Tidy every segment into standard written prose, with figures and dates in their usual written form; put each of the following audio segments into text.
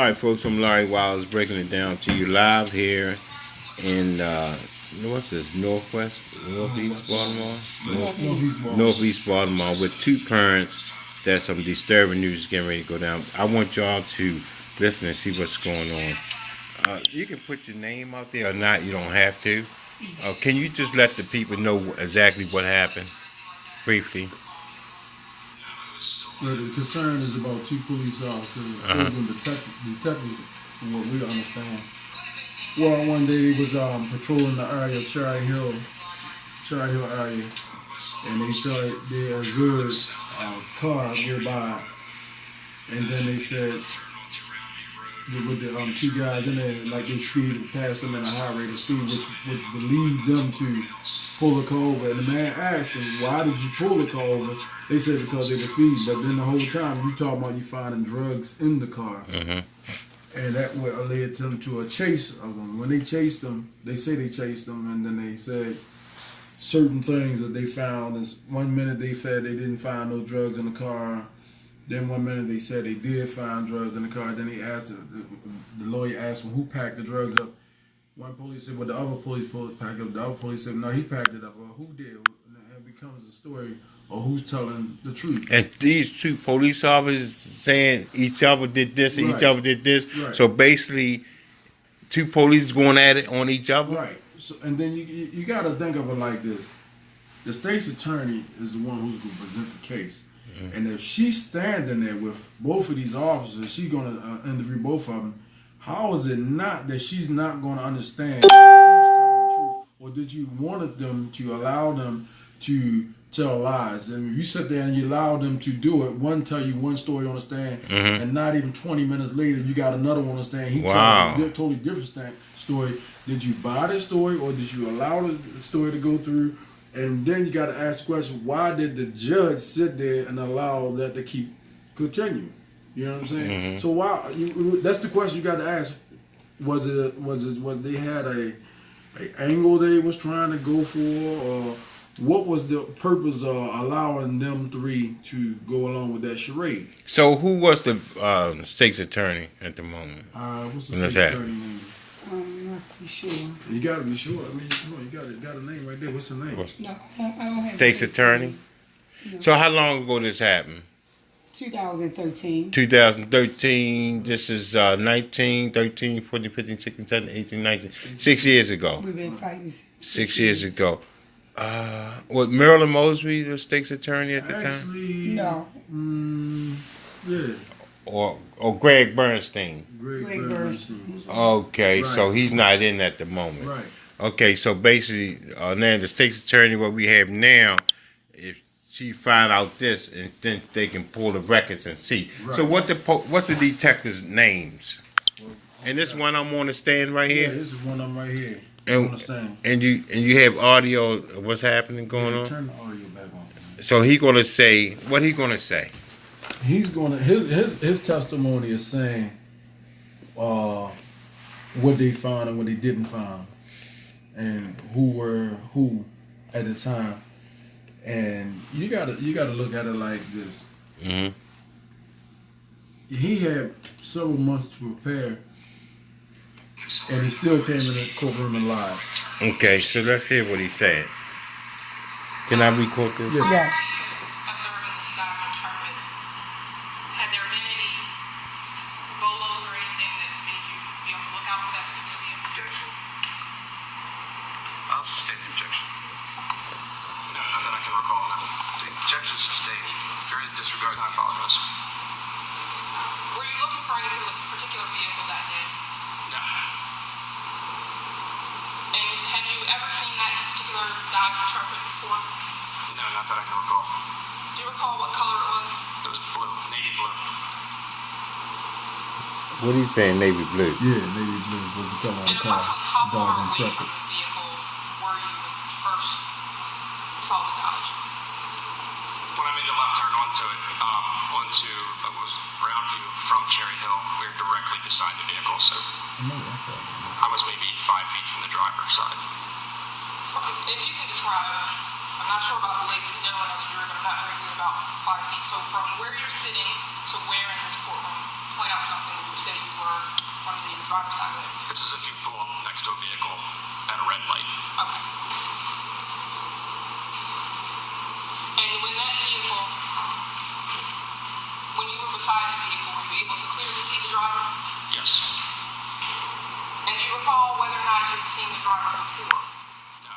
All right, folks, I'm Larry Wiles breaking it down to you live here in, what's this, Northeast Baltimore? Northeast Baltimore with two parents that some disturbing news is getting ready to go down. I want y'all to listen and see what's going on. You can put your name out there or not, you don't have to. Can you just let the people know exactly what happened, briefly? Well, the concern is about two police officers, detectives, from what we understand. Well, one day they was patrolling the area of Cherry Hill area, and they observed a car go by, and then they said with the two guys in there, like they speeded past them at a high rate of speed, which would lead them to pull the car over. And the man asked them, "Why did you pull the car over?" They said because they were speeding. But then the whole time you talking about you finding drugs in the car, and that led them to a chase of them. When they chased them, they say they chased them, and then they said certain things that they found. Is one minute they said they didn't find no drugs in the car. Then one minute they said they did find drugs in the car. Then they asked the lawyer asked them who packed the drugs up. One police said, well, the other police packed it up. The other police said, no, he packed it up. Well, who did? And it becomes a story of who's telling the truth. And these two police officers saying each other did this and each other did this. Right. So basically, two police going at it on each other. Right. So, and then you got to think of it like this. The state's attorney is the one who's going to present the case. And if she's standing there with both of these officers, she's going to interview both of them. How is it not that she's not going to understand who's telling the truth? Or did you want them to allow them to tell lies? And if you sit there and you allow them to do it, one tell you one story on the stand, and not even 20 minutes later, you got another one on the stand. He tells a totally different story. Did you buy that story, or did you allow the story to go through? And then you got to ask the question, why did the judge sit there and allow that to continue? You know what I'm saying? So why? That's the question you got to ask. Was they had a angle they was trying to go for, or what was the purpose of allowing them three to go along with that charade? So who was the state's attorney at the moment? What's the state's attorney name? I'm not sure. You gotta be sure. I mean, come on, you got a name right there. What's the name? No, I don't have State's attorney? No. So how long ago this happened? 2013. 2013. This is 19, 13, 14, 15, 16, 17, 18, 19. 6 years ago. We've been fighting 6 years ago. Was Marilyn Mosby the state's attorney at the time? No. Yeah. Or Greg Bernstein. Greg Bernstein. Okay, right. So he's not in at the moment. Right. Okay, so basically, now the state's attorney, what we have now, if she find out this, and then they can pull the records and see. Right. So what's the detectives' names? Well, and this one I'm on the stand right here. Yeah, this is one I'm right here. And you have audio of what's happening going on. Turn the audio back on. So he gonna say what he gonna say. He's gonna his testimony is saying what they found and what they didn't find, and who at the time. And you gotta look at it like this. He had several months to prepare, and he still came in the courtroom alive. Okay, so let's hear what he said. Can I record this? Yes. What are you saying, navy blue? Yeah, navy blue was the color of the car. Dodge Intrepid. When I made a left turn onto Roundview from Cherry Hill, we were directly beside the vehicle, so I was maybe 5 feet from the driver's side. Okay, if you can describe, I'm not sure about the ladies knowing of the jury, but I'm not very good about 5 feet. So from where you're sitting to where in this courtroom? point out something when you said you were on the driver's side of it? It's as if you pull up next to a vehicle at a red light. Okay. And when that vehicle, when you were beside the vehicle, were you able to clearly see the driver? Yes. And do you recall whether or not you had seen the driver before? No.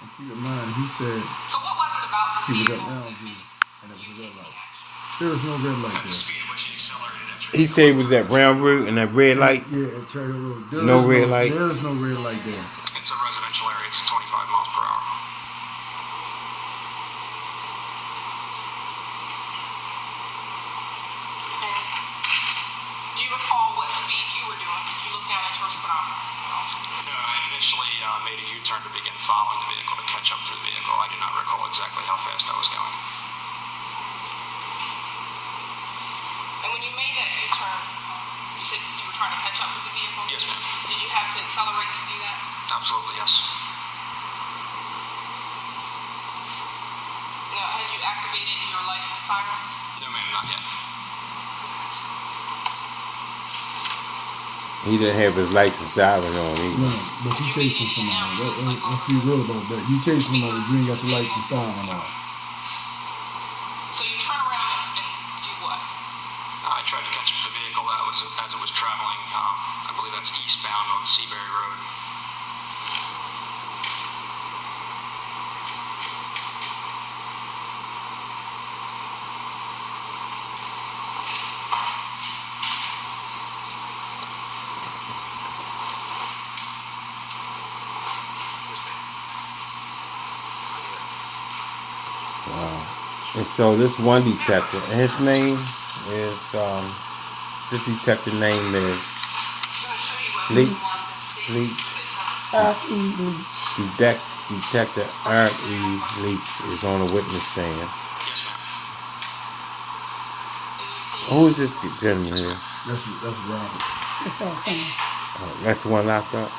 And keep in mind, he said So what was it about the he was vehicle? up down view, and it was a red light. There was no red light The there. speed at which he accelerated after He said it was that brown route and that red light. Yeah, at Cherry Hill Road. There No is red light? There is no red light there. it's a residential area. It's 25 miles per hour. And do you recall what speed you were doing? Did you look down at your speedometer? No, I initially made a U-turn to begin following the vehicle to catch up to the vehicle. I do not recall exactly how fast I was going. And when you made that U-turn, you said you were trying to catch up with the vehicle? Yes, ma'am. Did you have to accelerate to do that? Absolutely, yes. Now, had you activated your lights and sirens? No, ma'am, not yet. He didn't have his lights and siren on either. No, but you chasing somebody. Let's be real about that. You chasing somebody, but you ain't got your lights and siren on. So you turn around and do what? I tried to catch up to the vehicle that was as it was traveling. I believe that's eastbound on Seabury Road. Wow. And so this one detective, and his name is this detective name is Leach. Eric E. Leach. Detective Eric E. Leach is on the witness stand. Yes, ma'am. Who is this gentleman here? That's Robert. That's all I'm saying. That's the one locked up.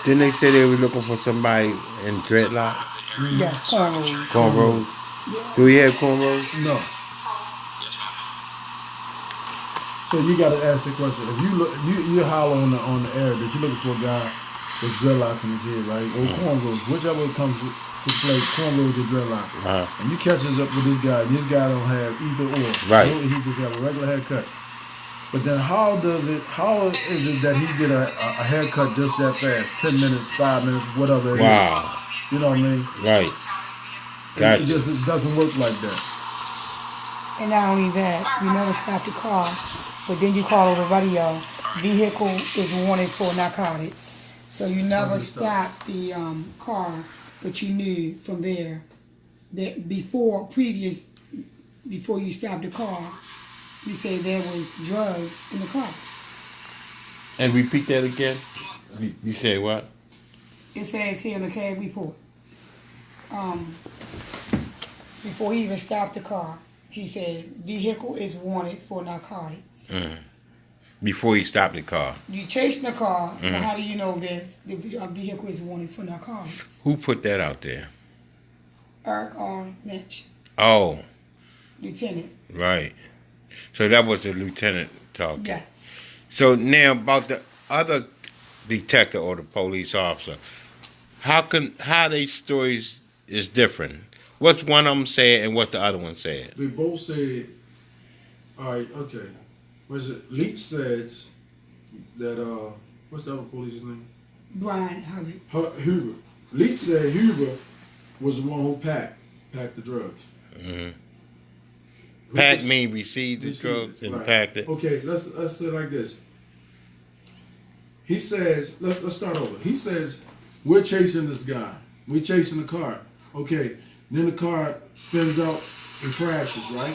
Didn't they say they were looking for somebody in dreadlocks? Yes, cornrows. Cornrows? Do he have cornrows? No. Yes, ma'am. So you got to ask the question. If you look, you holler on the air that you're looking for a guy with dreadlocks in his head, right? Or cornrows, whichever comes to play, cornrows or dreadlocks. And you catches up with this guy, and this guy don't have either or. Right. He just have a regular haircut. But then how is it that he get a haircut just that fast? 10 minutes, 5 minutes, whatever it is. Wow. You know what I mean? Right. Gotcha. It doesn't work like that. And not only that, you never stop the car, but then you call over the radio, vehicle is wanted for narcotics. So you never stopped the car, but you knew from there that before you stopped the car, you say there was drugs in the car. And repeat that again. You say what? It says here in the cab report. Before he even stopped the car, he said vehicle is wanted for narcotics. Before he stopped the car. You chasing the car, but how do you know this? The vehicle is wanted for narcotics. Who put that out there? Eric R. Lynch, Oh, Lieutenant. right. So that was the lieutenant talking. Yes. So now about the other detective or the police officer, how they stories is different? What's one of them said and what's the other one said? They both said, all right, okay. Was it Leach says that what's the other police's name? Brian Hubbard. Huber. Leach said Huber was the one who packed the drugs. Pack mean received the drugs and right. packed it. Okay, let's say it like this. He says, let's start over. He says, we're chasing this guy. We're chasing the car. Okay, then the car spins out and crashes, right?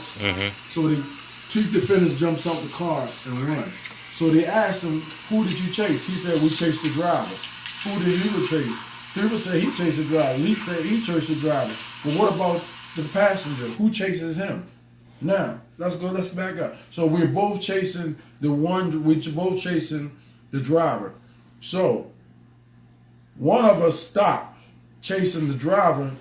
So the two defendants jumps out the car and run. So they asked him, who did you chase? He said, we chased the driver. Who did Huber chase? Huber said he chased the driver. Lee said he chased the driver. But what about the passenger? Who chases him? Now, let's back up. So we're both chasing we're both chasing the driver. So one of us stopped chasing the driver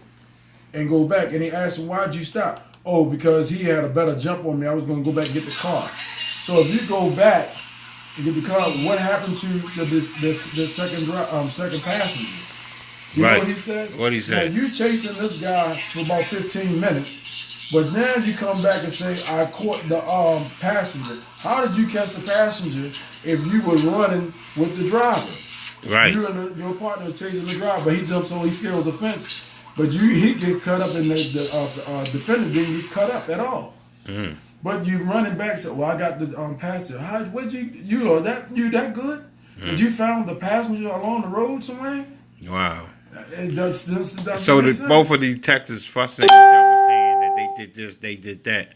and go back. And he asked him, why'd you stop? Oh, because he had a better jump on me. I was going to go back and get the car. So if you go back and get the car, what happened to the second passenger? You know what he says? What he said? Now you chasing this guy for about 15 minutes, but now you come back and say, I caught the passenger. How did you catch the passenger if you were running with the driver? Right. You and your partner chasing the driver, but he jumps on, he scales the fence. But he get cut up, and the defender didn't get cut up at all. Mm. But you running back, said, well, I got the passenger. What'd you that good? Did you found the passenger along the road somewhere? Wow. It does So both of the detectives fussing at each other, saying that they did this, they did that.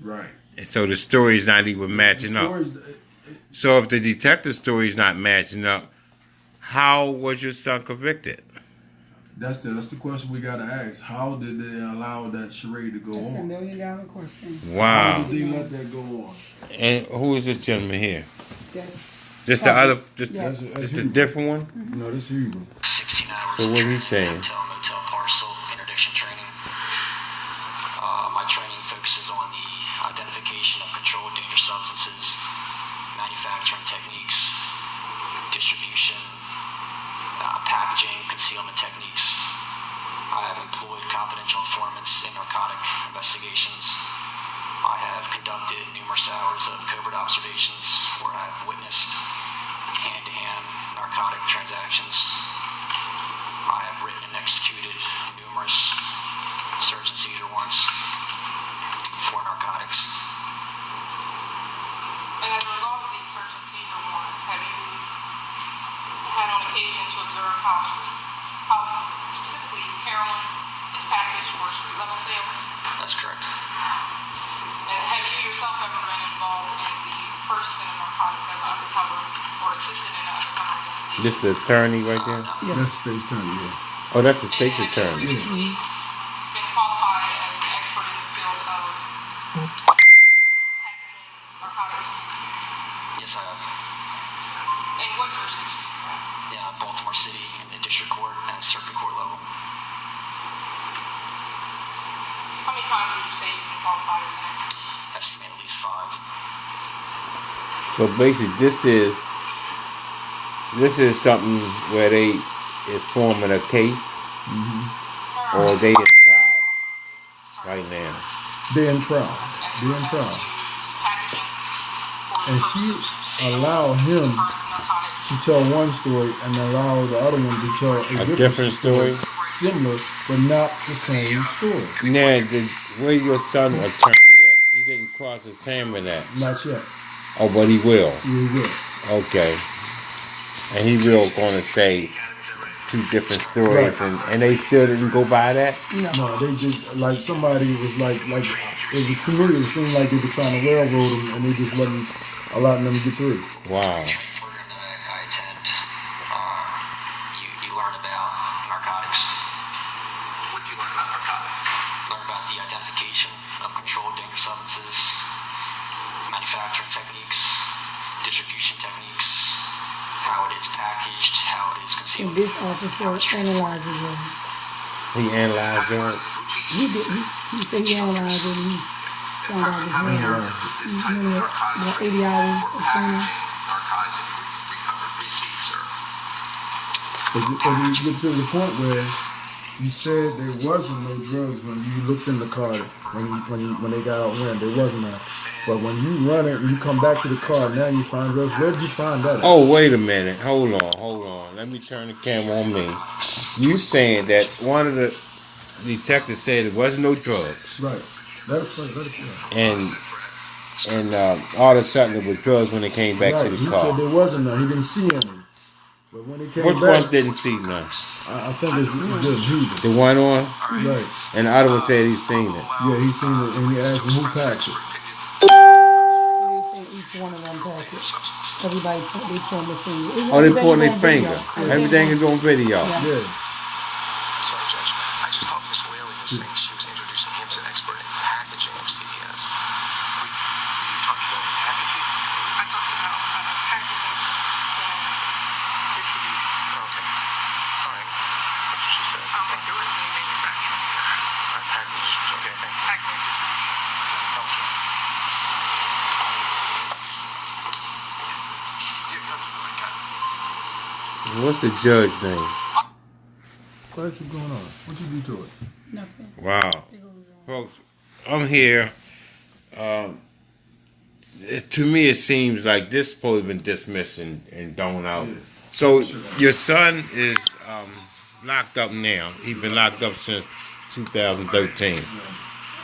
Right. And so the story's not even matching up. So if the detective story's not matching up, how was your son convicted? That's the question we gotta ask. How did they allow that charade to go That's on? $1 million question. Wow. How did they let that go on? And who is this gentleman here? That's Just the other, just, Yes. just a different one? No, this is Hugo. 16 hours. So what he saying? Motel parcel interdiction training. My training focuses on the identification of controlled dangerous substances, manufacturing techniques, distribution, packaging, concealment techniques. I have employed confidential informants in narcotic investigations. I have conducted numerous hours of covert observations where I have witnessed hand-to-hand narcotic transactions. I have written and executed numerous search and seizure warrants for narcotics. And as a result of these search and seizure warrants, have you had on occasion to observe how specifically heroin is packaged for street level sales? That's correct. And have you yourself ever been involved in the purchasing of narcotics as an undercover or assisted in an undercover investigation? This the attorney right there? That's the state's attorney, yeah. Oh, that's the state's attorney. Have you been qualified as an expert in the field of packaging narcotics? Yes, I have. In what jurisdiction? Yeah, Baltimore City in the district court and circuit court level. How many times would you say you've been qualified as an expert? Estimate at least 5. So basically, this is something where they is forming a case, or they in trial right now. They're in trial. They're in trial. And she allowed him to tell one story and allow the other one to tell a different story, similar but not the same story. Now, where your son attorney at? He didn't cross examine that. Not yet. Oh, but he will. Yeah, he will. Okay. And he will gonna say 2 different stories, Right. and they still didn't go by that? No, they just like somebody was like it was to me. It seemed like they were trying to railroad him, and they just wasn't allowing them to get through. Wow. Program that I attend, you learn about narcotics. What do you learn about narcotics? Learn about the identification of controlled dangerous substances, manufacturing techniques, distribution techniques, how it is packaged, how it is concealed. And this officer analyzes yours. He analyzed yours? He did. He said he analyzed it. And he's found out his name. He only had about 80 hours of training. Narcotics that you recovered receipts, sir. But you get to the point where you said there wasn't no drugs when you looked in the car when they got out running. There wasn't none. But when you run it and you come back to the car, now you find drugs. Where did you find that at? Oh, wait a minute. Hold on. Let me turn the camera on me. You saying that one of the detectives said there wasn't no drugs. Right. Let it play. And all of a sudden it was drugs when they came back to the He car. said there wasn't none. He didn't see any. But when he came Which back, one didn't see none? I think it's Hugo. The one on? Right. And the other one said he's seen it. Yeah, he seen it, and he asked him who packed it. They say each one of them package. Everybody they point their finger. Oh, they Everything's pointing their on video. finger. Everything is on video. Yeah. Yeah. Sorry, Judge. I just thought Miss Whaley was saying she was introducing him as an expert in packaging of CDS. You talked about packaging? I talked about packaging and distribution. Okay. All right. That's what she said. Like there wasn't any manufacturing. What's the judge name? What keep going on? What you do to it? Nothing. Wow. It goes on. Folks, I'm here. To me, it seems like this supposed to have been dismissed and thrown out. Yeah. So your son is locked up now. He's been locked up since 2013,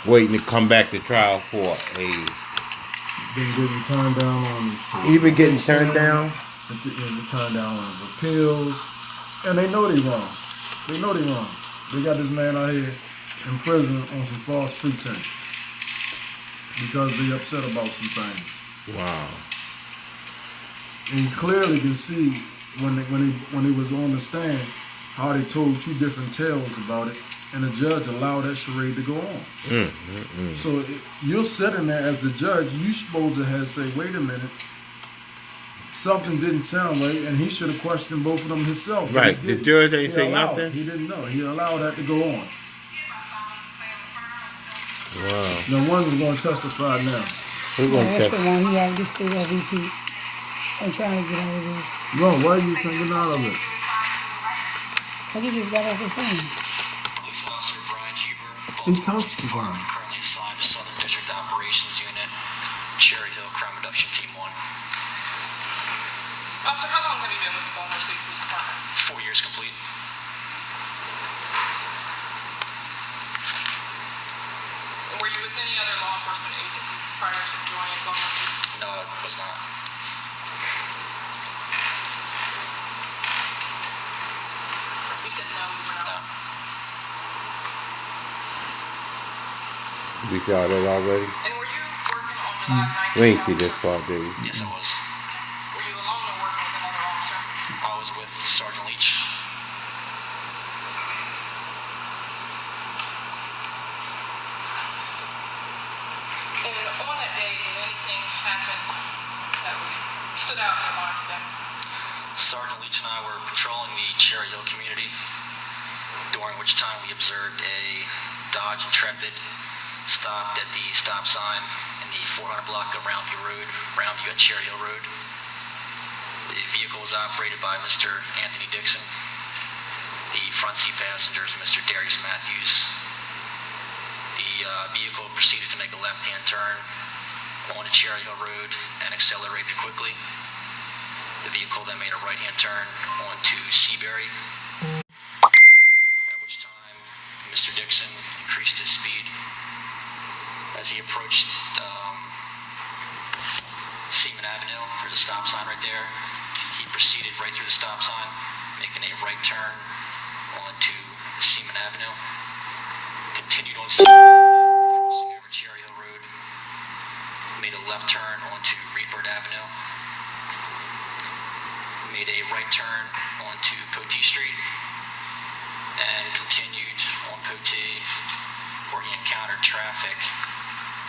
waiting to come back to trial for a. Been getting turned down on his He been getting turned down. Been turned down on his appeals, and they know they wrong. They know they wrong. They got this man out here in prison on some false pretense because they upset about some things. Wow. And you clearly can see when they was on the stand how they told two different tales about it, and the judge allowed that charade to go on. So you're sitting there as the judge, you supposed to have say, wait a minute, something didn't sound right, and he should have questioned both of them himself. but Right. he The didn't. judge ain't He say allowed nothing? it. He didn't know. He allowed that to go on. Wow. Now one is going to testify now. Who's Yeah, gonna that's test? the one he had just say that repeat. I'm trying to get out of this. No, why are you taking out of it? Cause he just got off his thing. Police Officer Brian Huber, He Baltimore Police testified. Department, currently assigned to Southern District Operations Unit, Cherry Hill Crime Reduction Team 1. Officer, how long have you been with the Baltimore City Police Department? 4 years complete. And were you with any other law enforcement agency prior to joining Baltimore City? No, it was not. You said no, you were No. not. We saw that already. And were you working on July 9th? We ain't see this part, did we? Yes, I was. Were you alone or working with another officer? I was with Sergeant Leach. And on that day, did anything happen that stood out in your mind today? Sergeant Leach and I were patrolling the Cherry Hill community, during which time we observed a Dodge Intrepid stopped at the stop sign in the 400 block of Roundview at Cherry Hill Road. The vehicle was operated by Mr. Anthony Dixon. The front seat passengers, Mr. Darius Matthews. The vehicle proceeded to make a left-hand turn onto Cherry Hill Road and accelerated quickly. The vehicle then made a right-hand turn onto Seabury, at which time Mr. Dixon increased his speed. As he approached Seaman Avenue, there's a stop sign right there. He proceeded right through the stop sign, making a right turn onto Seaman Avenue. Continued on Seaman Avenue, crossing over Cherry Hill Road. Made a left turn onto Reedbird Avenue. Made a right turn onto Cote Street. And continued on Cote, where he encountered traffic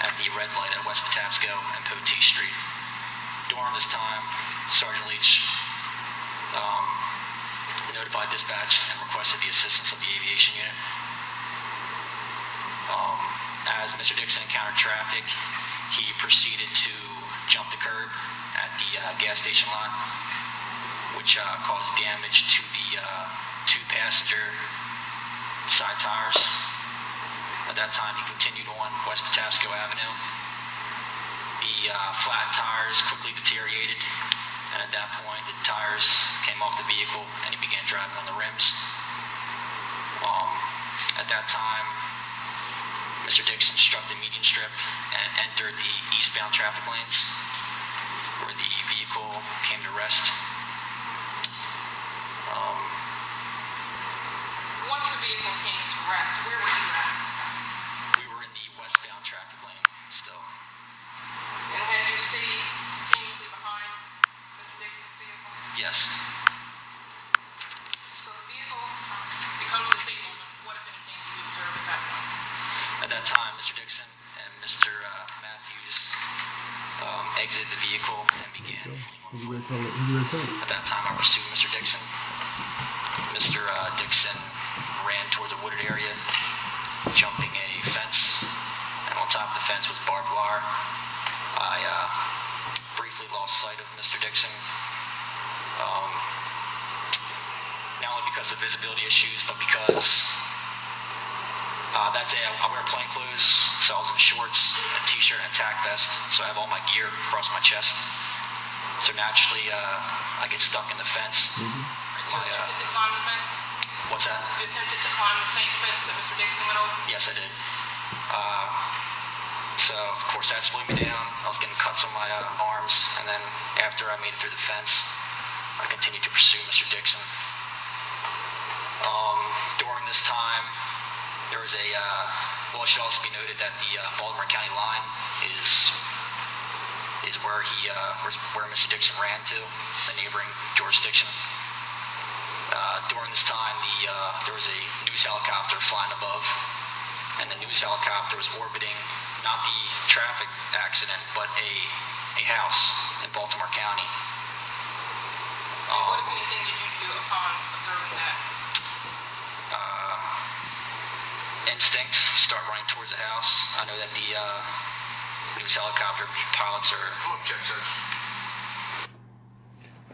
at the red light at West Patapsco and Cote Street. During this time, Sergeant Leach notified dispatch and requested the assistance of the aviation unit. As Mr. Dixon encountered traffic, he proceeded to jump the curb at the gas station lot, which caused damage to the two passenger side tires. At that time, he continued on West Patapsco Avenue. The flat tires quickly deteriorated, and at that point, the tires came off the vehicle, and he began driving on the rims. At that time, Mr. Dixon struck the median strip and entered the eastbound traffic lanes, where the vehicle came to rest. Once the vehicle came to rest, where were you at? We were in the westbound traffic lane still. And had you stayed continuously behind Mr. Dixon's vehicle? Yes. So the vehicle becomes disabled. What, if anything, did you observe at that point? At that time, Mr. Dixon and Mr. Matthews exited the vehicle and began fleeing on foot. At that time, I pursued Mr. Dixon. Mr. Dixon ran towards a wooded area, jumping a fence, and on top of the fence was barbed wire. I briefly lost sight of Mr. Dixon. visibility issues, but because that day I wear plain clothes, so I was in shorts, a t-shirt, and a tack vest, so I have all my gear across my chest. So naturally, I get stuck in the fence. You attempted to climb the fence? What's that? You attempted to climb the same fence that Mr. Dixon went over? Yes, I did. So, of course, that slowed me down. I was getting cuts on my arms, and then after I made it through the fence, I continued to pursue Mr. Dixon. During this time, there was a, well, it should also be noted that the Baltimore County line is where where Mr. Dixon ran to, the neighboring jurisdiction. During this time, there was a news helicopter flying above, and the news helicopter was orbiting not the traffic accident, but a house in Baltimore County. And what, if anything, did you do upon observing that? Instinct, start running towards the house. I know that the news helicopter pilots are.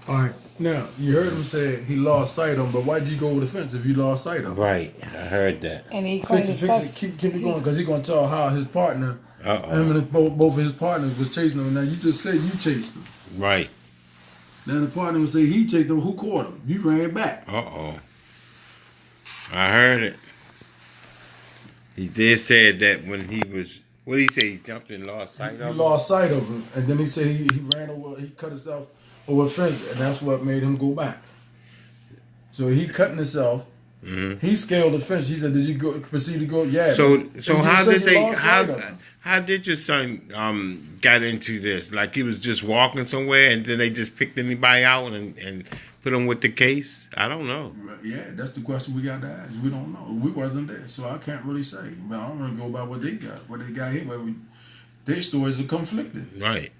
All right. Now, you heard him say he lost sight of him, but why did you go over the fence if you lost sight of him? Right, I heard that. And he claimed Fix it. Keep it going, because he's going to tell how his partner, him and both of his partners was chasing him. Now, you just said you chased him. Right. Then the partner would say he chased him. Who caught him? You ran back. I heard it. He did say that when he was, what did he say? He jumped and lost sight of him? He lost sight of him, and then he said he ran over, he cut himself over a fence, and that's what made him go back. So he cutting himself. Mm-hmm. He scaled the fence. He said, "Did you proceed to go?" Yeah. So how did your son got into this? Like he was just walking somewhere, and then they just picked anybody out and put him with the case? I don't know. Yeah, that's the question we got to ask. We don't know. We wasn't there, so I can't really say. But I don't want to go by what they got here. But their stories are conflicting. Right.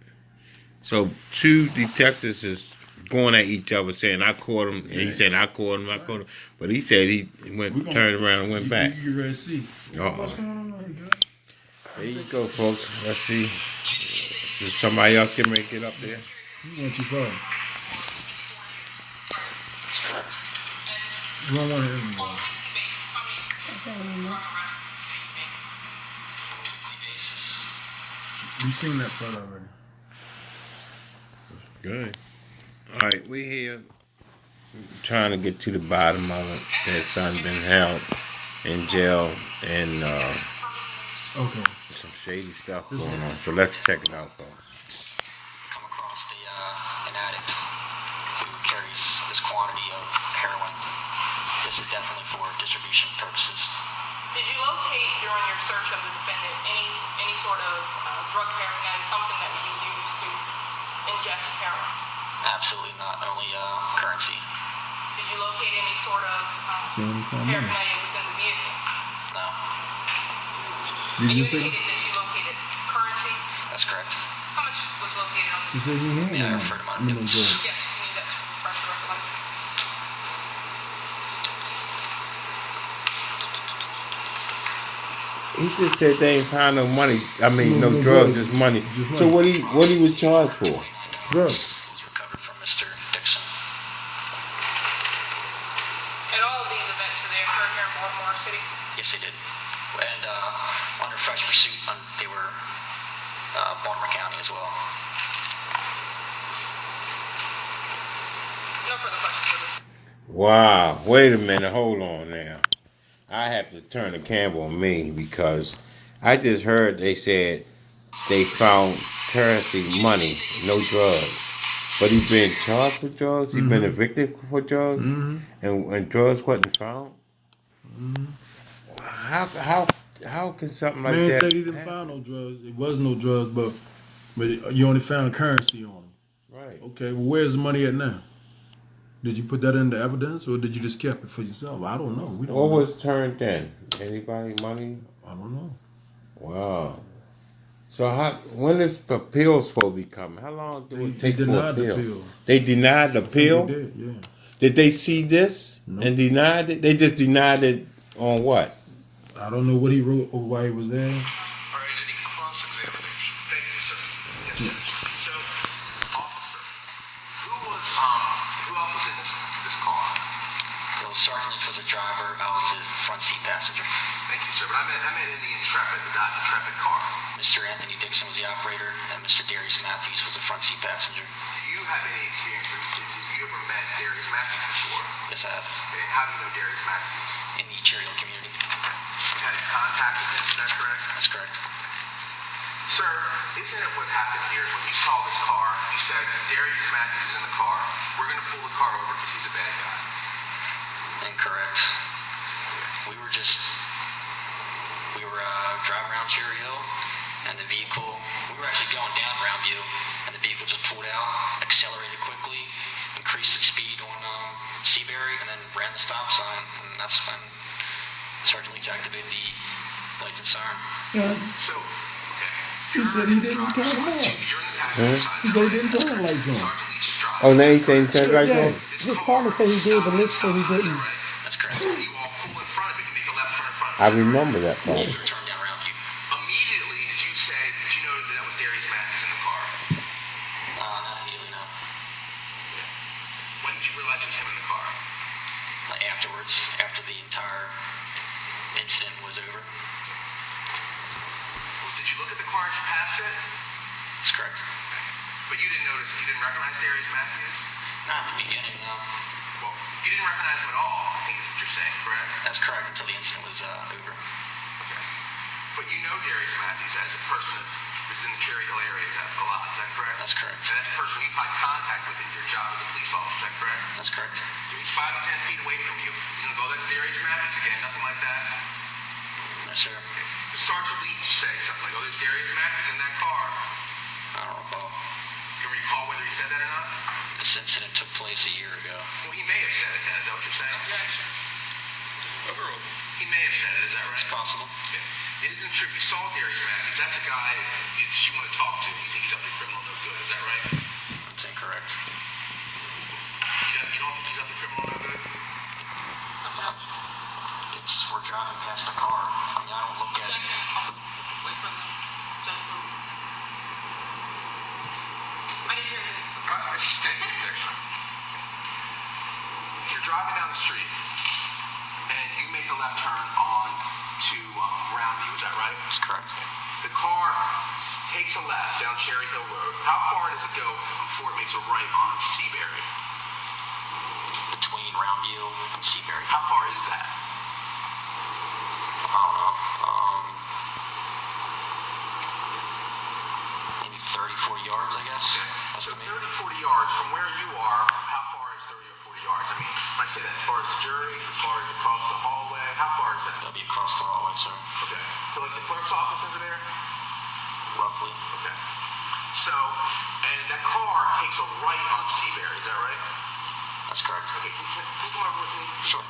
So two detectives is going at each other saying, "I caught him," and he said, "I caught him, I caught him." But he said he turned around and went back. You ready to see? What's going on there you go, folks. Let's see. So somebody else can make it up there. You went too far. You don't want to hear anymore. You've seen that part already. Good. All right, we're here trying to get to the bottom of it. That son been held in jail and okay, some shady stuff going on. So let's check it out, folks. Come across an addict who carries this quantity of heroin. This is definitely for distribution purposes. Did you locate during your search of the defendant any sort of drug paraphernalia, something that would be used to ingest heroin? Absolutely not. Only currency. Did you locate any sort of paraphernalia within the vehicle? No. Did you indicated say? that you located currency? That's correct. How much was located on the She said he had Yeah, I one. referred to my I mean, notes. drugs. Yes, you need that to refresh your recollection. He just said they ain't found no money. I mean, no drugs, drugs, just money. just So money. what he was charged for? Drugs. Was recovered from Mr. Dixon. And all of these events, so they occurred here in Baltimore City? Yes, they did. And under fresh pursuit, they were Baltimore County as well. No further questions. Wow. Wait a minute. Hold on now. I have to turn the camera on me because I just heard they said they found currency, money, no drugs. But he been charged for drugs. He been evicted for drugs, and drugs wasn't found. How can something like Man that? said he didn't find no drugs. It was no drugs, but you only found currency on him. Right. Okay, well, where's the money at now? Did you put that into evidence, or did you just keep it for yourself? I don't know. We don't What know. was turned in? Anybody money? I don't know. Wow. So when is the appeal supposed to be coming? How long do it take They for denied appeal? the appeal. They denied the appeal? They did, yeah. Did they see this and denied it? They just denied it on what? I don't know what he wrote or why he was there. All right, any cross-examination? Thank you, sir. Yes, sir. So, officer, who else was in this car? Well, Sergeant was a driver. I was the front seat passenger. Thank you, sir. But I meant in the Intrepid, the Dodge Intrepid car. Mr. Anthony Dixon was the operator, and Mr. Darius Matthews was the front seat passenger. Do you have any experience, or have you ever met Darius Matthews before? Yes, I have. Okay. How do you know Darius Matthews? In the Cherry Hill community. You had contact with him, is that correct? That's correct. Sir, isn't it what happened here when you saw this car, you said, Darius Matthews is in the car, we're going to pull the car over because he's a bad guy? Incorrect. We were driving around Cherry Hill, and the vehicle, we were actually going down Roundview, and the vehicle just pulled out, accelerated quickly, increased the speed on Seabury, and then ran the stop sign, and that's when Sergeant Leach activated the lights and siren. Yeah. So, okay. He said he didn't turn them on. You're in the passenger side. He said he didn't turn the lights on. Sergeant Leach is driving. Oh, now he's saying turn right Yeah. on? His partner said he did, but Mitch said he didn't. That's correct. You all pull in front of it, you make a left turn in front I of it. remember that part. We were turned down Roundview. Immediately, did you know that that was Darius Matthews in the car? Not immediately, no. When did you realize it was him in the car? Afterwards, after the entire incident was over. Did you look at the car as you passed it? That's correct. But you didn't recognize Darius Matthews? Not at the beginning, no. Well, you didn't recognize him at all, I think is what you're saying, correct? That's correct until the incident was over. Okay. But you know Darius Matthews as a person who's in the Cherry Hill area a lot, is that correct? That's correct. And that's a person you've had contact with in your job as a police officer, is that correct? That's correct. So he's 5 to 10 feet away from you. You're going to go, that's Darius Matthews again, nothing like that? Yes, sir. Okay. Does Sergeant Leach say something like, oh, there's Darius Matthews in that car? I don't recall. You can recall whether he said that or not? This incident took place a year ago. Well, he may have said it then, is that what you're saying? Objection. Overruled. He may have said it, is that right? It's possible. Okay. It isn't true. You saw Darius Matthews. That's a guy you want to talk to. You think he's up to criminal no good, is that right? That's incorrect. You don't think he's up to criminal no good? We're driving past the car. I mean, I don't look at it. Wait for me. Just move. I didn't hear you. You're driving down the street, and you make a left turn on to Roundview, is that right? That's correct. The car takes a left down Cherry Hill Road. How far does it go before it makes a right on Seabury? Between Roundview and Seabury. How far is that? I don't know. Maybe 30, 40 yards, I guess. So 30, 40 yards from where you are, how far is 30 or 40 yards? I mean, when I say that, as far as the jury, as far as across the hallway, how far is that? That'll be across the hallway, sir. Okay. So like the clerk's office over there? Roughly. Okay. So, and that car takes a right on Seabury, is that right? That's correct. Okay, can you come over with me? Sure.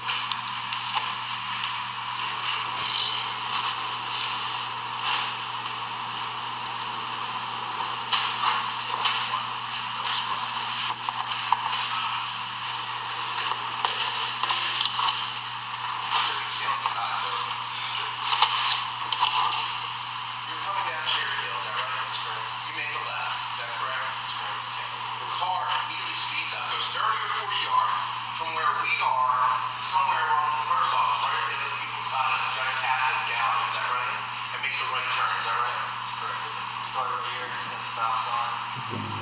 You're coming down Cherry Hill, is that right? That's correct. You make a left, is that correct? That's correct. The car immediately speeds up, goes 30 or 40 yards from where we are to somewhere around the clerk's office, right in the people side of the giant Catholic gallery, is that right? And makes a right turn, is that right? That's correct. Start over here, at the stop sign.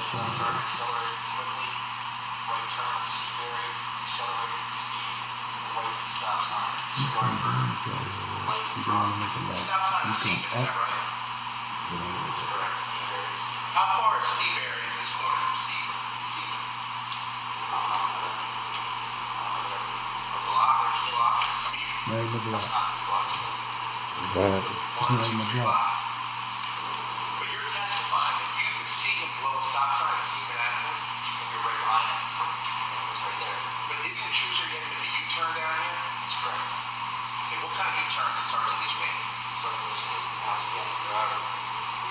Start accelerating quickly. Right turn on Seabury, accelerating speed, away from the stop sign. Start for He's going to make a left. stop sign You is come Seabury, is that up. right? You're going to make a left. Correct, Seabury. How far is Seabury in this corner from Seabury? A block or 2 blocks? I mean, Not even a block. not 2 blocks. But It's not even a block. But you're testifying that you could see him blow a stop sign and see him in action, and you're right behind him. It was right there. But isn't it true, sir, you had to make a U-turn down here? That's correct. Okay, what kind of U-turn did Sergeant Leach make? Sergeant Leach made the house down the driver.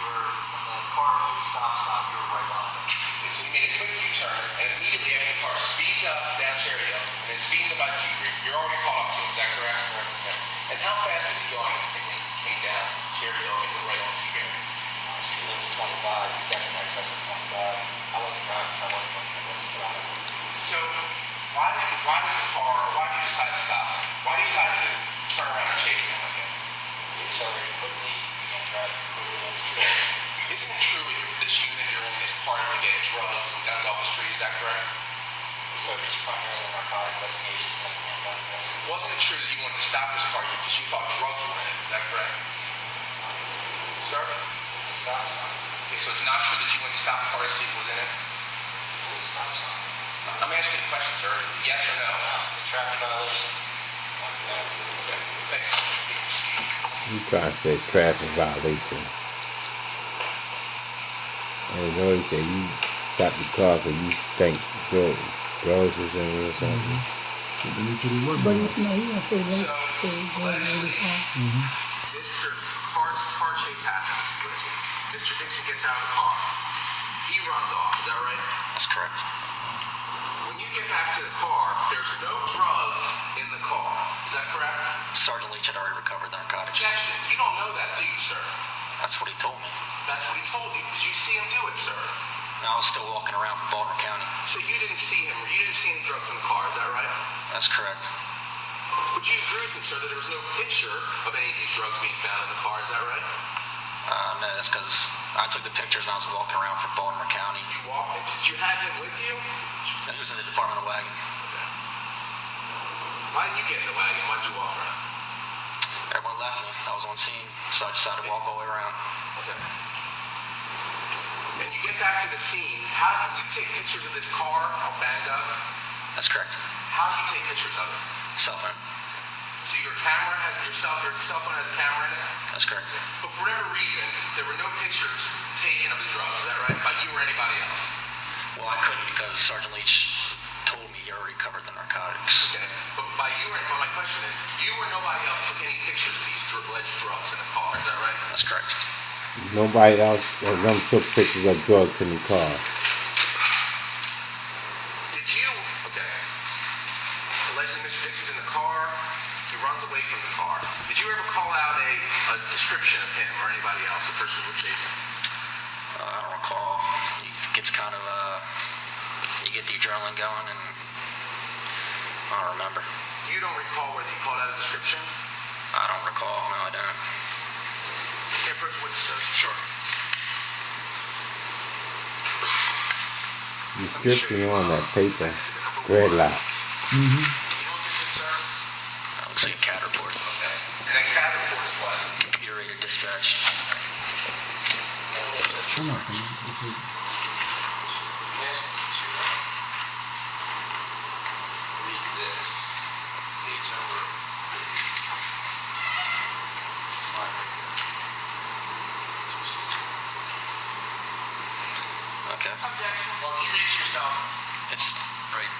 When the car moved stop sign, we were right behind him. Okay, so he made a quick U-turn, and immediately after the car speeds up down Cherry Hill, and then speeds up by Seabury, you're already caught up to him, is that correct? Correct. Okay. And how fast was he going when he came down Cherry Hill and right on Seabury? Speed limit's 25, he's definitely excess of 25. I wasn't driving, so I wasn't looking at what's driving. So, why did you decide to stop him? Why do you decide to turn around and chase him like this? He accelerated quickly and tried to quickly and steal. Isn't it true with this unit you're in this part to get drugs and guns off the street? Is that correct? We focused primarily on narcotic investigations and gun investigations. Wasn't it true that you wanted to stop this car because you thought drugs were in it? Is that correct? Sir? The stop sign. Okay, so it's not true that you went to stop the car to see if it was in it? The stop sign. I'm asking you a question, sir. Yes or no? The traffic violation. Okay, thank you. You trying to say traffic violation. And you know, he said you stopped the car because you think drugs was in it or something. But then he said he wasn't. But he didn't say let's say drugs in the car. Mr. Car chase happens. Mr. Dixon gets out of the car. He runs off. Is that right? That's correct. When you get back to the car, there's no drugs in the car. Is that correct? Sergeant Leach had already recovered the narcotics. Objection. You don't know that, do you, sir? That's what he told me. That's what he told you. Did you see him do it, sir? And I was still walking around Baltimore County. So you didn't see him, or you didn't see any drugs in the car. Is that right? That's correct. Would you agree with me, sir, that there was no picture of any of these drugs being found in the car? Is that right? No, that's because I took the pictures and I was walking around for Baltimore County. You walked. Did you have him with you? And he was in the department wagon. Why did you get in the wagon? Why did you walk around? Everyone left me. I was on scene, so I decided to walk all the way around. Okay. And you get back to the scene. How do you take pictures of this car all banged up? That's correct. How do you take pictures of it? Cell phone. So your cell phone has a camera in it? That's correct. But for whatever reason, there were no pictures taken of the drugs. Is that right? By you or anybody else? Well, I couldn't because Sergeant Leach told me he already covered the narcotics. Okay. But by you or my question is, you or nobody else took any pictures of these alleged drugs in the car. Is that right? That's correct. Nobody else of them took pictures of drugs in the car. Did you? Okay. Allegedly, Mr. Dixon's in the car. He runs away from the car. Did you ever call out a description of him or anybody else, the person who was chasing? I don't recall. He gets kind of, you get the adrenaline going, and I don't remember. You don't recall whether you called out a description? I don't recall. No, I don't. Okay, first witness, sir. Sure. Description on that paper. Dreadlocks. You know what this is, sir? That looks like a CAD report. Okay. And a CAD report is what? Computer-aided dispatch. Come on. I'm asking you to read this page number. Okay. Objection. Well, can you read it yourself? It's right.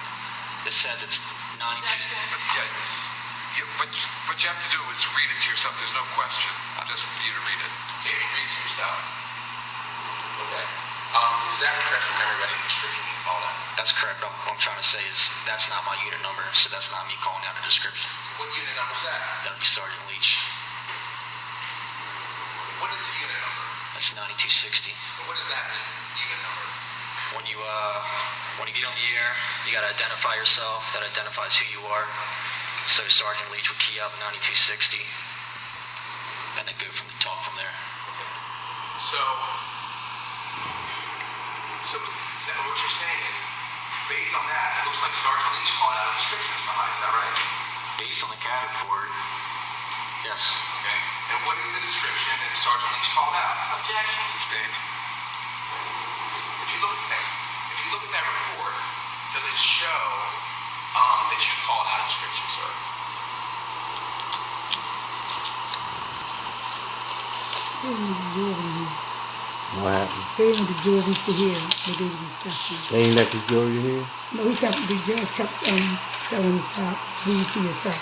It says it's 92. Objection. What you have to do is read it to yourself. There's no question. Just for you to read it. Okay, you read it to yourself. Okay. Does that refresh your memory about any description you call that? That's correct. What I'm trying to say is that's not my unit number, so that's not me calling out a description. What unit number is that? That'll be Sergeant Leach. What is the unit number? That's 9260. And what does that mean? Unit number. When you get on the air, you gotta identify yourself. That identifies who you are. So Sergeant Leach would key up 9260, and then go from the top from there. So what you're saying is, based on that, it looks like Sergeant Leach called out a description of somebody. Is that right? Based on the CAD report, yes. Okay. And what is the description that Sergeant Leach called out? Objection. Sustained. If you look at that report, does it show that you called out a description, sir? They didn't need the jury to hear. What happened? They didn't need the jury to hear what they were discussing. They ain't let the jury hear? No, the judge kept telling him to stop. Just read it to yourself.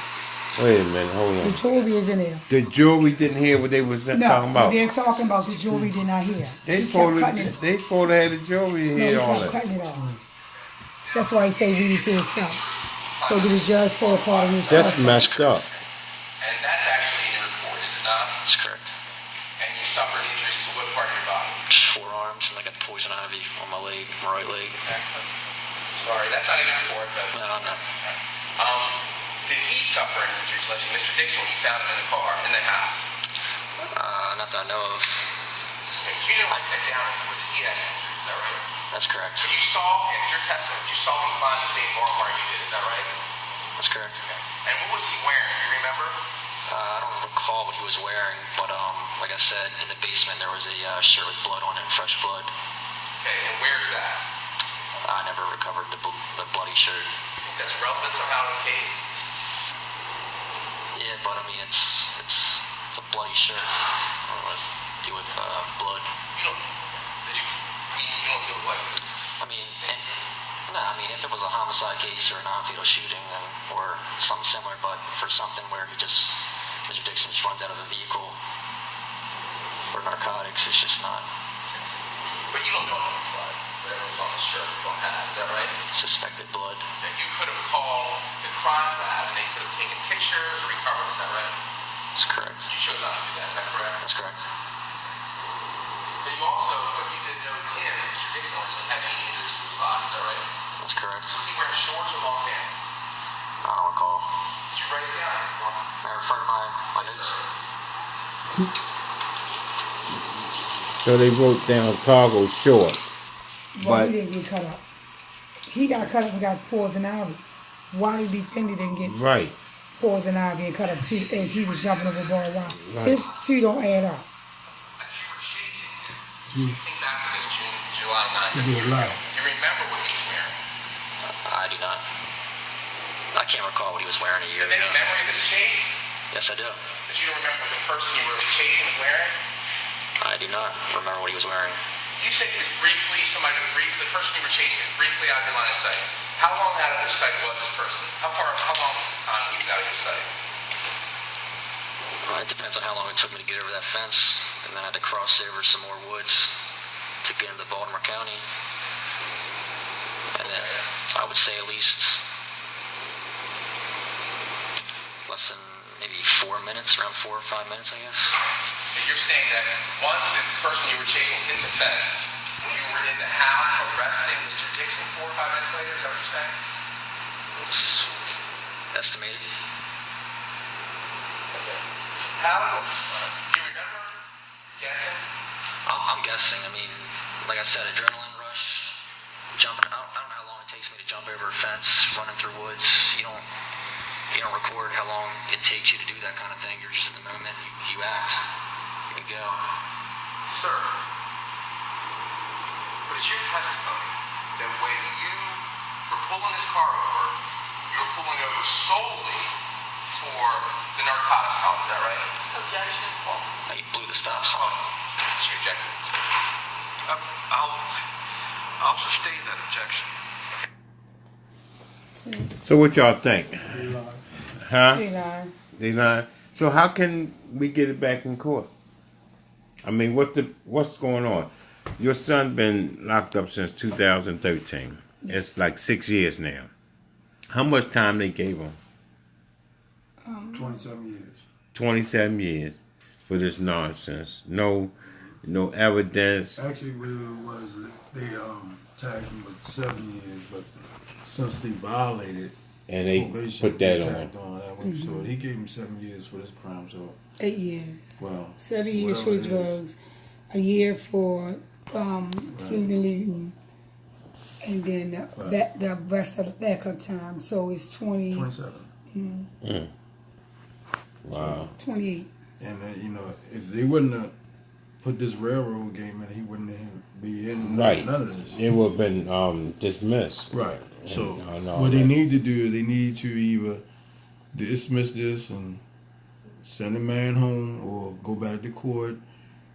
Wait a minute, hold The on. jury is in there. The jury didn't hear what they was talking No, about. they're talking about the jury did not hear. They He kept cutting it. supposed to have the jury No, he hear all kept that. cutting it off. That's why he say read it to himself. So did the judge pull a part of his That's messed up. And that's actually in your report, is it not? That's correct. And you suffered injuries to what part of your body? Forearms, and I got poison ivy on my leg, my right leg. Sorry, that's not in your report, but No, no. Did he suffer any injuries, alleging Mr. Dixon, when you found him in the car, in the house? Not that I know of. Okay, you didn't write that down anywhere. He had injuries, is that right? That's correct. So you saw him, in your testimony, you saw him climb the same bar wire you did, is that right? That's correct. Okay. And what was he wearing? Do you remember? I don't recall what he was wearing, but like I said, in the basement there was a shirt with blood on it, fresh blood. Okay, and where's that? I never recovered the bloody shirt. You think that's relevant somehow to the case? Yeah, but I mean it's a bloody shirt. I don't know what to do with blood. You don't feel like it? I mean, if it was a homicide case or a non-fatal shooting, or something similar, but for something where Mr. Dixon just runs out of a vehicle for narcotics, it's just not. But you don't know how much blood. Whatever was on the shirt, you don't have. Is that right? Suspected blood. That you could have called the crime lab and they could have taken pictures or recovered. Is that right? That's correct. You chose not to do that. Is that correct? That's correct. But you also, but you didn't know him, Mr. Dixon, wasn't having any injuries to his body. Is that right? That's correct. Was he wearing shorts or long pants? I don't recall. Did you write it down? I refer to my notes. So they wrote down cargo shorts. Why But he didn't get cut up? He got cut up and got poison ivy. Why the defender didn't get right. poison ivy and cut up too as he was jumping over barbed wire? Right. This two don't add up. As you were chasing him, think back to this July 9th. He did a lot. You remember what he was wearing? I do not. I can't recall what he was wearing a year Do you have ago. any memory of this chase? Yes, I do. But you don't remember what the person you were chasing was wearing? I do not remember what he was wearing. You said he was briefly, the person you were chasing was briefly out of your line of sight. How long out of your sight was this person? How long was this time he was out of your sight? It depends on how long it took me to get over that fence, and then I had to cross over some more woods to get into Baltimore County. And then I would say at least less than maybe 4 minutes, around 4 or 5 minutes, I guess. And you're saying that once this person you were chasing hit the fence, you were in the house arresting Mr. Dixon 4 or 5 minutes later? Is that what you're saying? It's estimated. How? Do you remember guessing? I'm guessing. I mean, like I said, adrenaline rush, jumping. I don't know how long it takes me to jump over a fence, running through woods. You don't record how long it takes you to do that kind of thing. You're just in the moment. You act. You go. Sir, but it's your testimony that when you were pulling this car over, you were pulling over solely for the narcotics problem. Is that right? Objection. You blew the stop sign. It's your objection. I'll sustain that objection. So what y'all think? They lied. Huh? They lied. They lied. So how can we get it back in court? I mean, what's going on? Your son been locked up since 2013. It's like 6 years now. How much time they gave him? 27 years. 27 years for this nonsense. No evidence. Actually, what it was, they tagged him with 7 years, but since they violated, And they probation, put that they on. tagged on that one. So he gave him 7 years for this crime. So 8 years. well, 7 years for whatever the it is. drugs. A year for fleeing and looting. And then the rest of the backup time. So it's 27. 28. And if they wouldn't have put this railroad game in, he wouldn't be in Right. none of this. It would have been dismissed. Right. So no, what they that- need to do, they need to either dismiss this and send the man home, or go back to court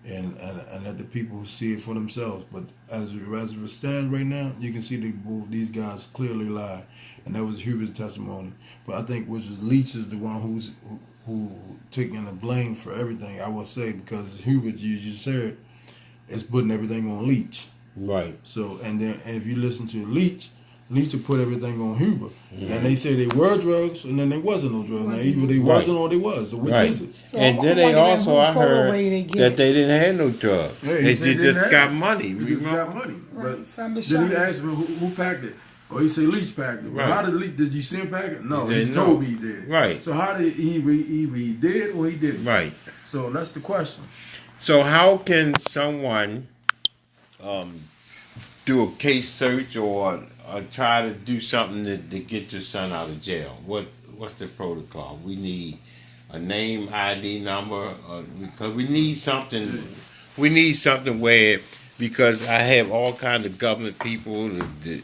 and let the people see it for themselves. But as it stands right now, you can see both these guys clearly lie, and that was Hubert's testimony. But I think Leach is the one who taking the blame for everything. I will say, because Hubert, you just said, is putting everything on Leach. Right. So and if you listen to Leach will put everything on Huber. And they say they were drugs, and then there wasn't no drugs. Now either they wasn't or they was. So which Right. is it? So And I'm then they wondering also, who I photo heard way they get. that they didn't have no drugs. Yeah, he they said they just didn't got have it. money. He just remember? got money. Right. But So I'm just then he trying to- asked me who packed it. Or he say Leach packed it. Well, Right. how did Leach? Did you see him pack it? No, He he didn't told know. me he did. Right. So how did either he did or he didn't? Right. So that's the question. So how can someone do a case search or try to do something to get your son out of jail? What's the protocol? We need a name, ID number, because we need something. We need something where, because I have all kinds of government people, the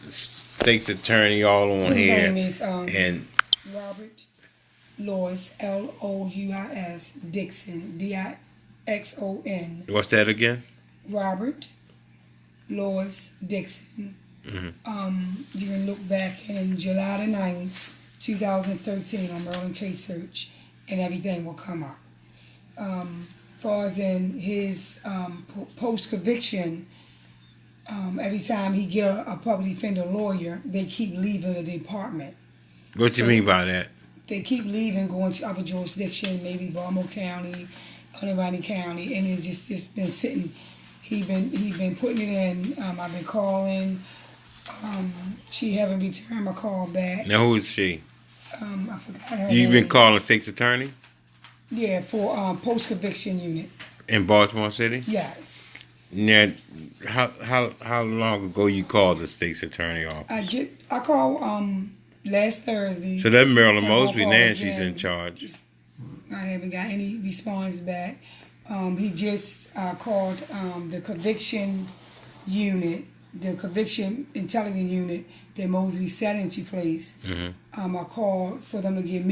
state's attorney, all on His here, name is and Robert Louis, Louis Dixon, Dixon. what's that again? Robert Louis Dixon. You can look back in July the 9th, 2013 on Maryland Case Search, and everything will come up. Far as in his post-conviction, every time he get a public defender lawyer, they keep leaving the department. What you mean by that? They keep leaving, going to other jurisdiction, maybe Baltimore County, Underwriting County, and it's just been sitting. He been putting it in. I've been calling. She haven't returned my call back. Now who is she? I forgot her You've name. been calling state's attorney Yeah, for post-conviction unit. in Baltimore City? Yes. Now, how long ago you called the state's attorney office? I called last Thursday. So that's Marilyn I'm gonna Mosby call now. She's again. in charge. I haven't got any response back. He just called the conviction unit, the conviction intelligence unit that Mosby set into place. I called for them to give me